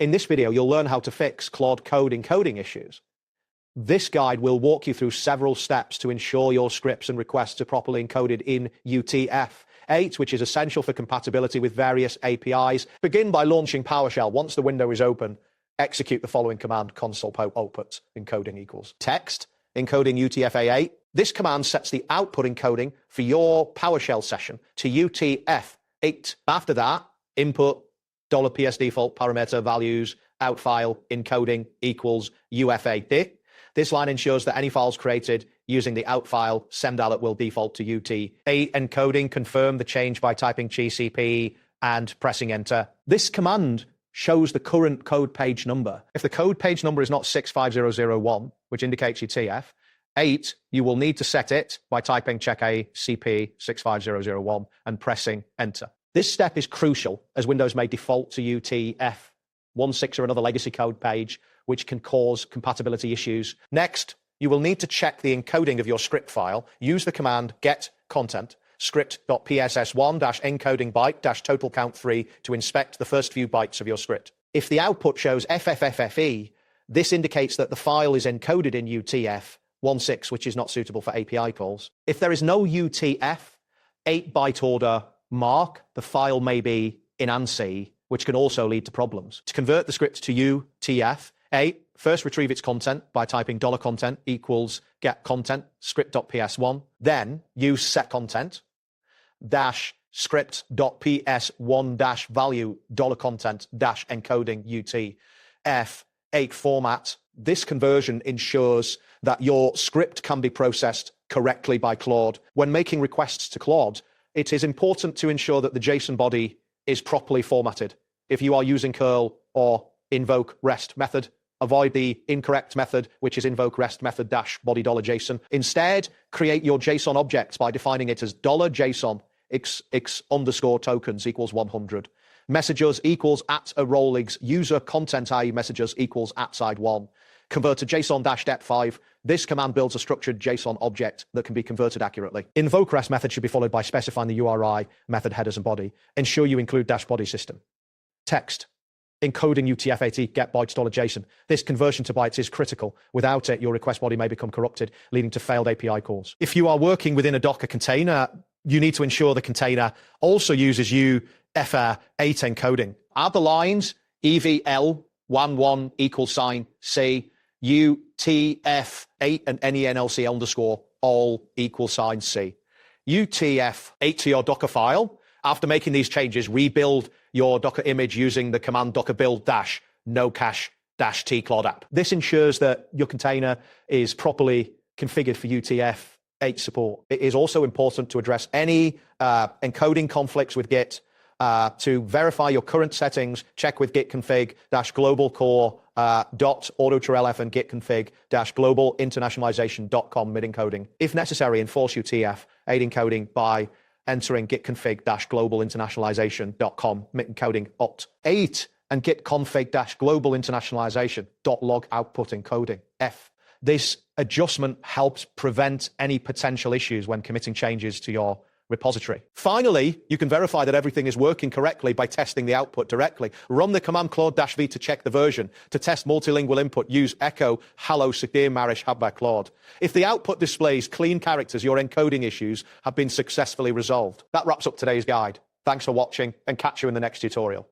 In this video, you'll learn how to fix Claude Code encoding issues. This guide will walk you through several steps to ensure your scripts and requests are properly encoded in UTF-8, which is essential for compatibility with various APIs. Begin by launching PowerShell. Once the window is open, execute the following command: console output encoding equals text encoding UTF-8. This command sets the output encoding for your PowerShell session to UTF-8. After that, input $PS default parameter values out file encoding equals UF8. This line ensures that any files created using the out file send alert will default to UT8 encoding. Confirm the change by typing GCP and pressing enter. This command shows the current code page number. If the code page number is not 65001, which indicates UTF-8, you will need to set it by typing check ACP 65001 and pressing enter. This step is crucial as Windows may default to UTF-16 or another legacy code page, which can cause compatibility issues. Next, you will need to check the encoding of your script file. Use the command get content script.pss1-encoding byte-total count 3 to inspect the first few bytes of your script. If the output shows FFFFE, this indicates that the file is encoded in UTF-16, which is not suitable for API calls. If there is no UTF 8-byte order mark, the file may be in ANSI, which can also lead to problems. To convert the script to UTF-8, first retrieve its content by typing $content equals get content script.ps1. Then use set content dash script.ps1 dash value $content dash encoding UTF-8 format. This conversion ensures that your script can be processed correctly by Claude. When making requests to Claude, it is important to ensure that the JSON body is properly formatted. If you are using curl or invoke REST method, avoid the incorrect method, which is invoke REST method dash body $JSON. Instead, create your JSON object by defining it as $JSON x underscore tokens equals 100. Messages equals at a rolex user content IE messages equals at side 1. Convert to JSON dash dep 5. This command builds a structured JSON object that can be converted accurately. Invoke REST method should be followed by specifying the URI, method headers, and body. Ensure you include dash body system. Text encoding UTF-8 get bytes $JSON. This conversion to bytes is critical. Without it, your request body may become corrupted, leading to failed API calls. If you are working within a Docker container, you need to ensure the container also uses UTF-8 encoding. Add the lines EVL11 equals sign C, UTF-8 and NENLC underscore all equal sign C. UTF-8 to your Docker file. After making these changes, rebuild your Docker image using the command docker build dash no cache dash t Claude app. This ensures that your container is properly configured for UTF-8 support. It is also important to address any encoding conflicts with Git. To verify your current settings, check with git config dash global core .autotrlf and git config dash global internationalization.com mid encoding. If necessary, enforce UTF-8 encoding by entering git config dash global internationalization.com mid encoding opt8 and git config dash global internationalization.log output encoding f. This adjustment helps prevent any potential issues when committing changes to your repository. Finally, you can verify that everything is working correctly by testing the output directly. Run the command Claude-V to check the version. To test multilingual input, use echo hello Sakdir Marish Habba Claude. If the output displays clean characters, your encoding issues have been successfully resolved. That wraps up today's guide. Thanks for watching and catch you in the next tutorial.